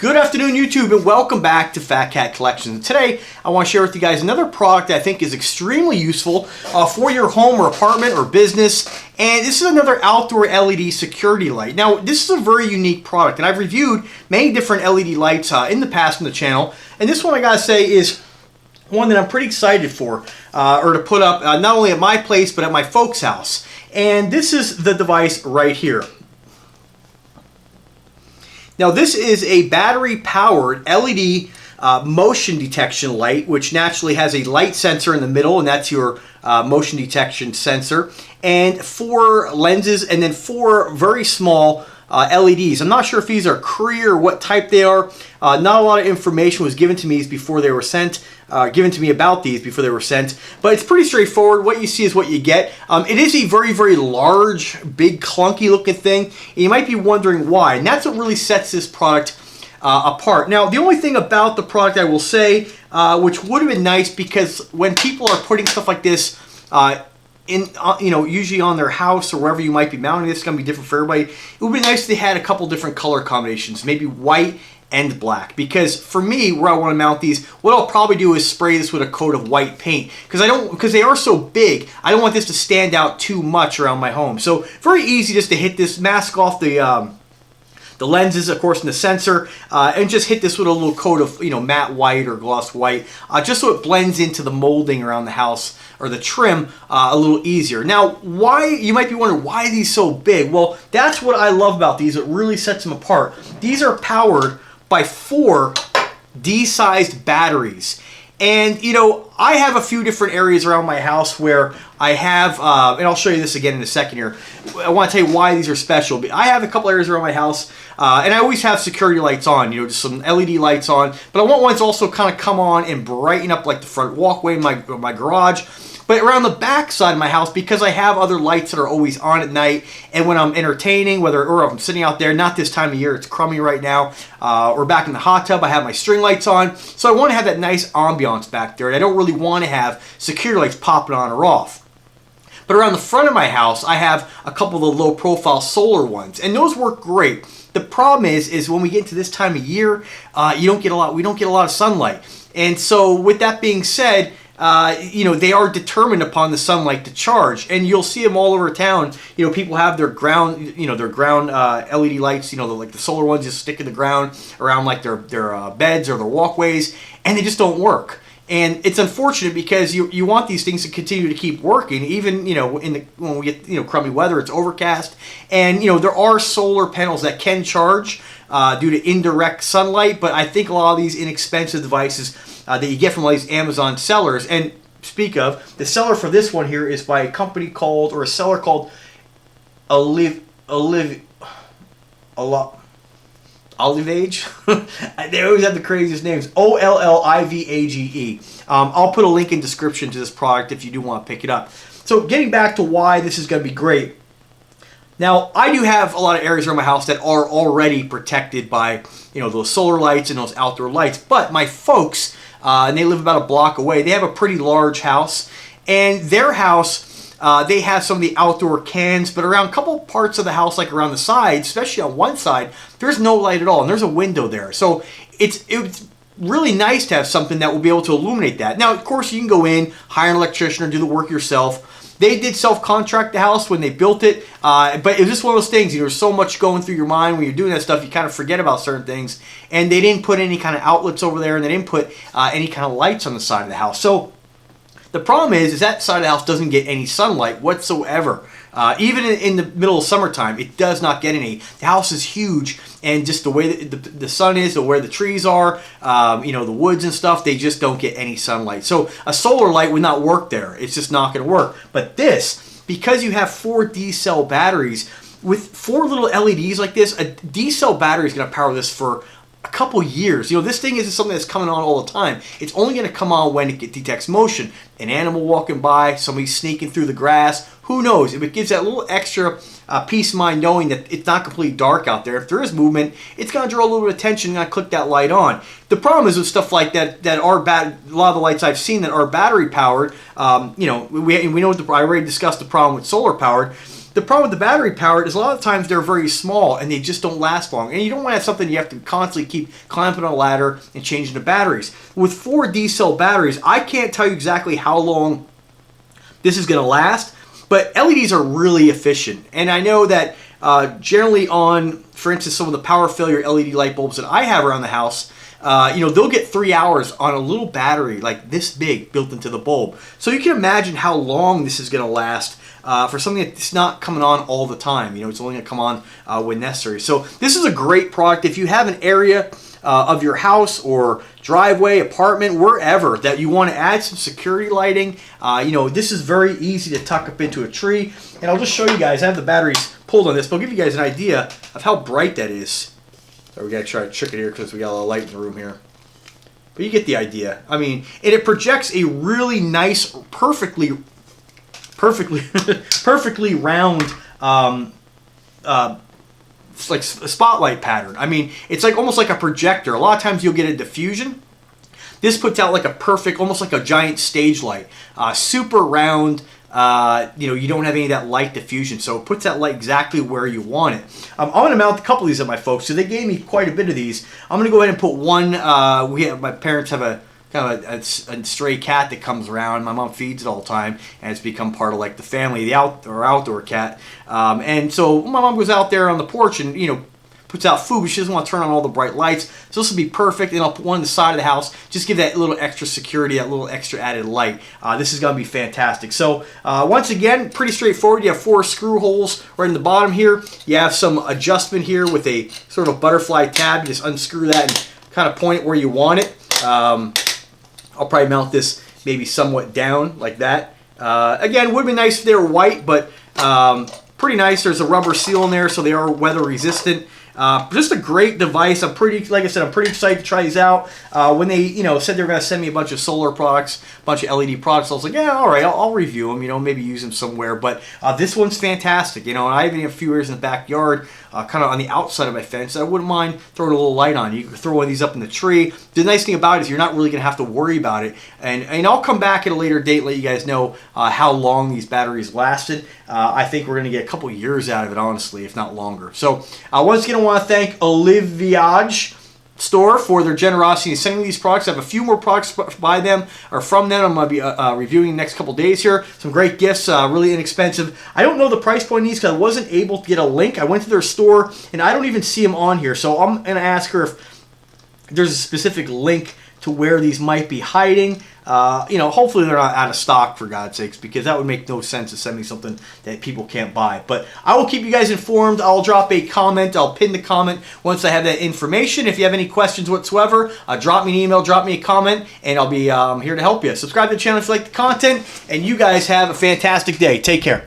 Good afternoon, YouTube, and welcome back to Fat Cat Collections. Today, I want to share with you guys another product that I think is extremely useful for your home or apartment or business. And this is another outdoor LED security light. Now, this is a very unique product, and I've reviewed many different LED lights in the past on the channel. And this one, I gotta say, is one that I'm pretty excited for, or to put up not only at my place, but at my folks' house. And this is the device right here. Now, this is a battery-powered LED motion detection light, which naturally has a light sensor in the middle, and that's your motion detection sensor, and 4 lenses, and then 4 very small LEDs. I'm not sure if these are Cree or what type they are. Not a lot of information was given to me before they were sent. Given to me about these before they were sent, but it's pretty straightforward. What you see is what you get. It is a very, very large, big, clunky looking thing, and you might be wondering why, and that's what really sets this product apart. Now, the only thing about the product I will say, which would have been nice, because when people are putting stuff like this usually on their house or wherever you might be mounting this, it's going to be different for everybody. It would be nice if they had a couple different color combinations, maybe white and black, because for me, where I want to mount these, what I'll probably do is spray this with a coat of white paint, because they are so big, I don't want this to stand out too much around my home. So very easy just to hit this, mask off the lenses, of course, and the sensor, and just hit this with a little coat of matte white or gloss white, just so it blends into the molding around the house or the trim a little easier. Now, why, you might be wondering, why are these so big? Well, that's what I love about these. It really sets them apart. These are powered by 4 D-sized batteries. And, I have a few different areas around my house where I have, and I'll show you this again in a second here. I want to tell you why these are special. But I have a couple areas around my house, and I always have security lights on, just some LED lights on. But I want ones also kind of come on and brighten up like the front walkway in my garage. But around the back side of my house, because I have other lights that are always on at night, and when I'm entertaining, or I'm sitting out there, not this time of year, it's crummy right now, or back in the hot tub, I have my string lights on. So I want to have that nice ambiance back there, and I don't really want to have security lights popping on or off. But around the front of my house, I have a couple of the low-profile solar ones, and those work great. The problem is when we get into this time of year, we don't get a lot of sunlight. And so with that being said, they are determined upon the sunlight to charge, and you'll see them all over town. People have their ground, LED lights, like the solar ones, just stick in the ground around like their beds or their walkways, and they just don't work. And it's unfortunate, because you want these things to continue to keep working, even when we get crummy weather, it's overcast, and there are solar panels that can charge due to indirect sunlight. But I think a lot of these inexpensive devices that you get from all these Amazon sellers, and speak of, the seller for this one here is by a company called, or a seller called Olivage. They always have the craziest names. Olivage. I'll put a link in description to this product if you do want to pick it up. So getting back to why this is going to be great. Now, I do have a lot of areas around my house that are already protected by those solar lights and those outdoor lights. But my folks, and they live about a block away, they have a pretty large house, and their house, they have some of the outdoor cans, but around a couple parts of the house, like around the sides, especially on one side, there's no light at all, and there's a window there. So it's really nice to have something that will be able to illuminate that. Now, of course, you can go in, hire an electrician, or do the work yourself. They did self-contract the house when they built it, but it was just one of those things. There's so much going through your mind when you're doing that stuff, you kind of forget about certain things. And they didn't put any kind of outlets over there, and they didn't put any kind of lights on the side of the house. So the problem is that side of the house doesn't get any sunlight whatsoever. Even in the middle of summertime, it does not get any. The house is huge, and just the way the sun is, or where the trees are, the woods and stuff, they just don't get any sunlight. So a solar light would not work there. It's just not going to work. But this, because you have 4 D-cell batteries, with 4 little LEDs like this, a D-cell battery is going to power this for a couple years. This thing isn't something that's coming on all the time. It's only going to come on when it detects motion. An animal walking by, somebody sneaking through the grass, who knows? If it gives that little extra peace of mind knowing that it's not completely dark out there, if there is movement, it's going to draw a little bit of attention and going to click that light on. The problem is with stuff like that are a lot of the lights I've seen that are battery powered, we know I already discussed the problem with solar powered. the problem with the battery powered is a lot of times they're very small and they just don't last long. And you don't want to have something you have to constantly keep clamping on a ladder and changing the batteries. With 4 D-cell batteries, I can't tell you exactly how long this is going to last, but LEDs are really efficient. And I know that generally on, for instance, some of the power failure LED light bulbs that I have around the house, you know, they'll get 3 hours on a little battery like this big built into the bulb. So you can imagine how long this is going to last for something that's not coming on all the time. You know, it's only going to come on when necessary. So this is a great product. If you have an area of your house or driveway, apartment, wherever that you want to add some security lighting, you know, this is very easy to tuck up into a tree. And I'll just show you guys, I have the batteries pulled on this, but I'll give you guys an idea of how bright that is. So we got to try to trick it here because we got a lot of light in the room here. But you get the idea. I mean, and it projects a really nice, perfectly round like a spotlight pattern. I mean, it's like almost like a projector. A lot of times you'll get a diffusion. This puts out like a perfect, almost like a giant stage light. Super round. You know, you don't have any of that light diffusion, so it puts that light exactly where you want it. I'm going to mount a couple of these at my folks, so they gave me quite a bit of these. I'm going to go ahead and put one. My parents have a kind of a stray cat that comes around. My mom feeds it all the time, and it's become part of like the family, the outdoor cat. And so my mom goes out there on the porch and, you know, puts out food, but she doesn't want to turn on all the bright lights. So this will be perfect, and I'll put one on the side of the house, just give that little extra security, that little extra added light. This is going to be fantastic. So once again, pretty straightforward. You have 4 screw holes right in the bottom here. You have some adjustment here with a sort of butterfly tab. You just unscrew that and kind of point it where you want it. I'll probably mount this maybe somewhat down like that. Again, would be nice if they were white, but pretty nice. There's a rubber seal in there, so they are weather resistant. Just a great device. Like I said, I'm pretty excited to try these out. When they, you know, said they were going to send me a bunch of solar products, a bunch of LED products, I was like, yeah, all right, I'll review them, you know, maybe use them somewhere. But this one's fantastic, you know, and I even have a few areas in the backyard, kind of on the outside of my fence, I wouldn't mind throwing a little light on. You can throw one of these up in the tree. The nice thing about it is you're not really going to have to worry about it. And I'll come back at a later date, let you guys know how long these batteries lasted. I think we're going to get a couple years out of it, honestly, if not longer. So once again, I want to thank Oliviage store for their generosity in sending these products. I have a few more products by them or from them. I'm going to be reviewing the next couple days here. Some great gifts, really inexpensive. I don't know the price point of these because I wasn't able to get a link. I went to their store and I don't even see them on here. So I'm going to ask her if there's a specific link to where these might be hiding. You know, hopefully they're not out of stock, for God's sakes, because that would make no sense to send me something that people can't buy. But I will keep you guys informed. I'll drop a comment. I'll pin the comment once I have that information. If you have any questions whatsoever, drop me an email, drop me a comment, and I'll be here to help you. Subscribe to the channel if you like the content, and you guys have a fantastic day. Take care.